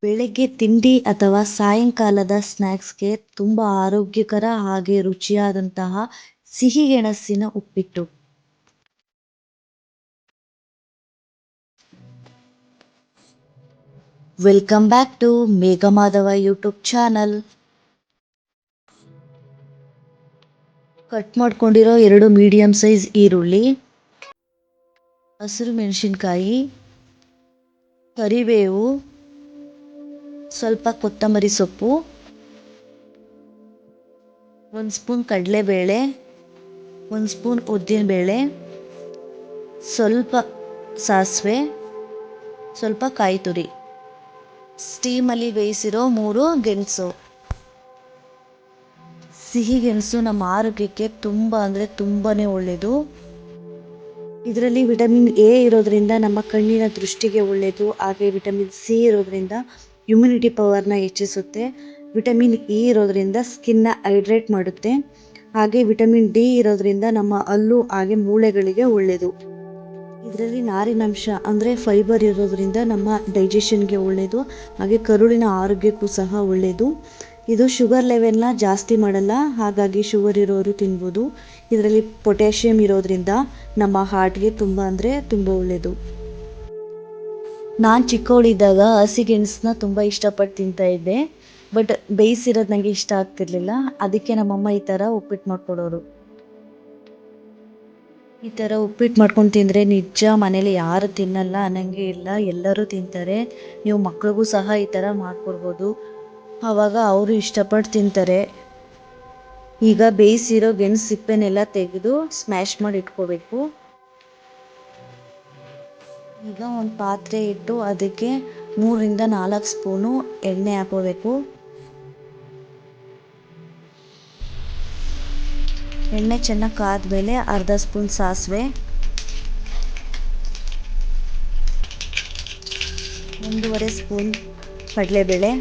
ಬೆಳಗ್ಗೆ ತಿಂಡಿ ಅಥವಾ ಸಾಯಂಕಾಲದ ಸ್ನ್ಯಾಕ್ಸ್‌ಗೆ ತುಂಬ ಆರೋಗ್ಯಕರ ಹಾಗೆ ರುಚಿಯಾದಂತಹ ಸಿಹಿಗೆಣಸಿನ ಉಪ್ಪಿಟ್ಟು. Welcome back to Meghamadhava YouTube channel. Cut ಮಾಡ್ಕೊಂಡಿರೋ 2 ಮೀಡಿಯಂ ಸೈಜ್ ಈರುಳ್ಳಿ, ಹಸಿರು ಮೆಣಸಿನ್ಕಾಯಿ, ಕರಿಬೇವು, ಸ್ವಲ್ಪ ಕೊತ್ತಂಬರಿ ಸೊಪ್ಪು, 1 ಸ್ಪೂನ್ ಕಡಲೆಬೇಳೆ, 1 ಸ್ಪೂನ್ ಉದ್ದಿನಬೇಳೆ, ಸ್ವಲ್ಪ ಸಾಸಿವೆ, ಸ್ವಲ್ಪ ಕಾಯಿ ತುರಿ, ಸ್ಟೀಮಲ್ಲಿ ಬೇಯಿಸಿರೋ 3 ಗೆಣಸು. ಸಿಹಿ ಗೆಣಸು ನಮ್ಮ ಆರೋಗ್ಯಕ್ಕೆ ತುಂಬ ಅಂದರೆ ತುಂಬಾನೇ ಒಳ್ಳೆಯದು. ಇದರಲ್ಲಿ ವಿಟಮಿನ್ ಎ ಇರೋದ್ರಿಂದ ನಮ್ಮ ಕಣ್ಣಿನ ದೃಷ್ಟಿಗೆ ಒಳ್ಳೆಯದು. ಹಾಗೆ ವಿಟಮಿನ್ ಸಿ ಇರೋದ್ರಿಂದ ಇಮ್ಯುನಿಟಿ ಪವರ್ನ ಹೆಚ್ಚಿಸುತ್ತೆ. ವಿಟಮಿನ್ ಇ ಇರೋದ್ರಿಂದ ಸ್ಕಿನ್ನ ಹೈಡ್ರೇಟ್ ಮಾಡುತ್ತೆ. ಹಾಗೆ ವಿಟಮಿನ್ ಡಿ ಇರೋದ್ರಿಂದ ನಮ್ಮ ಹಲ್ಲು ಹಾಗೆ ಮೂಳೆಗಳಿಗೆ ಒಳ್ಳೆಯದು. ಇದರಲ್ಲಿ ನಾರಿನಂಶ ಅಂದರೆ ಫೈಬರ್ ಇರೋದ್ರಿಂದ ನಮ್ಮ ಡೈಜೆಷನ್ಗೆ ಒಳ್ಳೆಯದು. ಹಾಗೆ ಕರುಳಿನ ಆರೋಗ್ಯಕ್ಕೂ ಸಹ ಒಳ್ಳೆಯದು. ಇದು ಶುಗರ್ ಲೆವೆಲ್ನ ಜಾಸ್ತಿ ಮಾಡಲ್ಲ, ಹಾಗಾಗಿ ಶುಗರ್ ಇರೋರು ತಿನ್ಬೋದು. ಇದರಲ್ಲಿ ಪೊಟ್ಯಾಷಿಯಮ್ ಇರೋದ್ರಿಂದ ನಮ್ಮ ಹಾರ್ಟ್ಗೆ ತುಂಬ ಅಂದರೆ ತುಂಬ ಒಳ್ಳೆಯದು. ನಾನು ಚಿಕ್ಕವಳಿದ್ದಾಗ ಹಸಿಗೆಣಸನ್ನ ತುಂಬ ಇಷ್ಟಪಟ್ಟು ತಿಂತಾ ಇದ್ದೆ. ಬಟ್ ಬೇಯಿಸಿರೋದು ನನಗೆ ಇಷ್ಟ ಆಗ್ತಿರ್ಲಿಲ್ಲ. ಅದಕ್ಕೆ ನಮ್ಮಮ್ಮ ಈ ಥರ ಉಪ್ಪಿಟ್ಟು ಮಾಡ್ಕೊಡೋರು. ಈ ಥರ ಉಪ್ಪಿಟ್ಟು ಮಾಡ್ಕೊಂಡು ತಿಂದರೆ ನಿಜ ಮನೇಲಿ ಯಾರು ತಿನ್ನಲ್ಲ ಅನ್ನಂಗೆ ಇಲ್ಲ, ಎಲ್ಲರೂ ತಿಂತಾರೆ. ನೀವು ಮಕ್ಳಿಗೂ ಸಹ ಈ ಥರ ಮಾಡಿಕೊಡ್ಬೋದು. ಆವಾಗ ಅವರು ಇಷ್ಟಪಟ್ಟು ತಿಂತಾರೆ. ಈಗ ಬೇಯಿಸಿರೋ ಗೆಣಸು ಸಿಪ್ಪೆನೆಲ್ಲ ತೆಗೆದು ಸ್ಮ್ಯಾಶ್ ಮಾಡಿ ಇಟ್ಕೋಬೇಕು. ಈಗ ಒಂದು ಪಾತ್ರೆ ಇಟ್ಟು ಅದಕ್ಕೆ 3ರಿಂದ 4 ಸ್ಪೂನು ಎಣ್ಣೆ ಹಾಕೋಬೇಕು. ಎಣ್ಣೆ ಚೆನ್ನಾಗಿ ಕಾದ್ಮೇಲೆ ಅರ್ಧ ಸ್ಪೂನ್ ಸಾಸಿವೆ, 1.5 ಸ್ಪೂನ್ ಕಡಲೆಬೇಳೆ,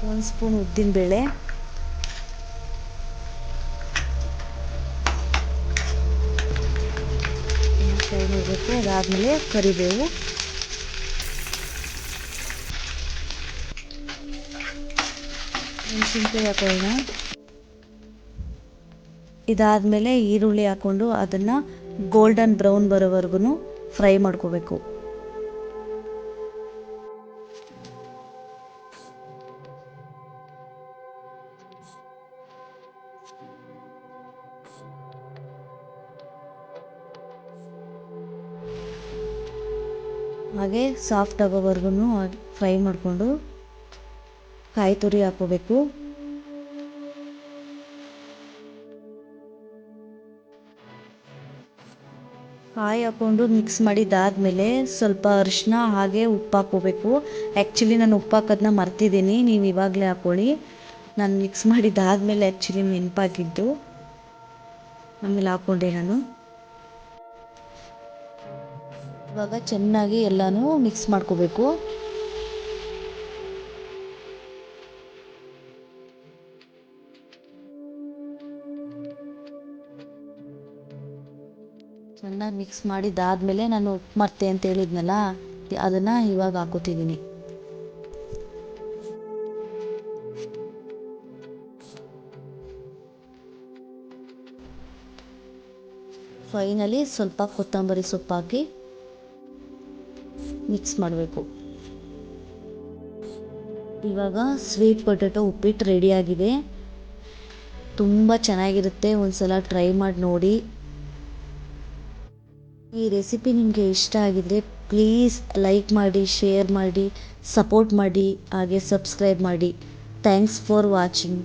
1 ಸ್ಪೂನ್ ಉದ್ದಿನಬೇಳೆ, ಫ್ರೈ ಮಾಡಬೇಕು. ಅದಾದಮೇಲೆ ಕರಿಬೇವು, ಮೆಣಸಿನ್ಕಾಯಿ ಹಾಕೊಳ್ಳೋಣ. ಇದಾದಮೇಲೆ ಈರುಳ್ಳಿ ಹಾಕ್ಕೊಂಡು ಅದನ್ನು ಗೋಲ್ಡನ್ ಬ್ರೌನ್ ಬರೋವರೆಗೂ ಫ್ರೈ ಮಾಡ್ಕೋಬೇಕು. ಹಾಗೆ ಸಾಫ್ಟ್ ಆಗೋವರೆಗೂ ಫ್ರೈ ಮಾಡಿಕೊಂಡು ಕಾಯಿ ತುರಿ ಹಾಕೋಬೇಕು. ಕಾಯಿ ಹಾಕ್ಕೊಂಡು ಮಿಕ್ಸ್ ಮಾಡಿದ್ದಾದಮೇಲೆ ಸ್ವಲ್ಪ ಅರಿಶಿನ ಹಾಗೆ ಉಪ್ಪು ಹಾಕ್ಕೋಬೇಕು. ಆ್ಯಕ್ಚುಲಿ ನಾನು ಉಪ್ಪು ಹಾಕೋದನ್ನ ಮರ್ತಿದ್ದೀನಿ, ನೀವು ಇವಾಗಲೇ ಹಾಕ್ಕೊಳ್ಳಿ. ನಾನು ಮಿಕ್ಸ್ ಮಾಡಿದ್ದಾದಮೇಲೆ ಆ್ಯಕ್ಚುಲಿ ನೆನಪಾಗಿದ್ದು, ಆಮೇಲೆ ಹಾಕ್ಕೊಂಡೆ ನಾನು. ಇವಾಗ ಚೆನ್ನಾಗಿ ಎಲ್ಲನೂ ಮಿಕ್ಸ್ ಮಾಡ್ಕೋಬೇಕು. ಚೆನ್ನಾಗಿ ಮಿಕ್ಸ್ ಮಾಡಿದ್ದಾದಮೇಲೆ ನಾನು ಉಪ್ಪು ಮರ್ತೆ ಅಂತ ಹೇಳಿದ್ನಲ್ಲ, ಅದನ್ನು ಇವಾಗ ಹಾಕೋತಿದ್ದೀನಿ. ಫೈನಲಿ ಸ್ವಲ್ಪ ಕೊತ್ತಂಬರಿ ಸೊಪ್ಪು ಹಾಕಿ ಮಿಕ್ಸ್ ಮಾಡಬೇಕು. ಇವಾಗ ಸ್ವೀಟ್ ಪೊಟ್ಯಾಟೊ ಉಪ್ಪಿಟ್ಟು ರೆಡಿಯಾಗಿದೆ. ತುಂಬ ಚೆನ್ನಾಗಿರುತ್ತೆ, ಒಂದ್ಸಲ ಟ್ರೈ ಮಾಡಿ ನೋಡಿ. ಈ ರೆಸಿಪಿ ನಿಮಗೆ ಇಷ್ಟ ಆಗಿದ್ರೆ ಪ್ಲೀಸ್ ಲೈಕ್ ಮಾಡಿ, ಶೇರ್ ಮಾಡಿ, ಸಪೋರ್ಟ್ ಮಾಡಿ, ಹಾಗೆ ಸಬ್ಸ್ಕ್ರೈಬ್ ಮಾಡಿ. Thanks for watching.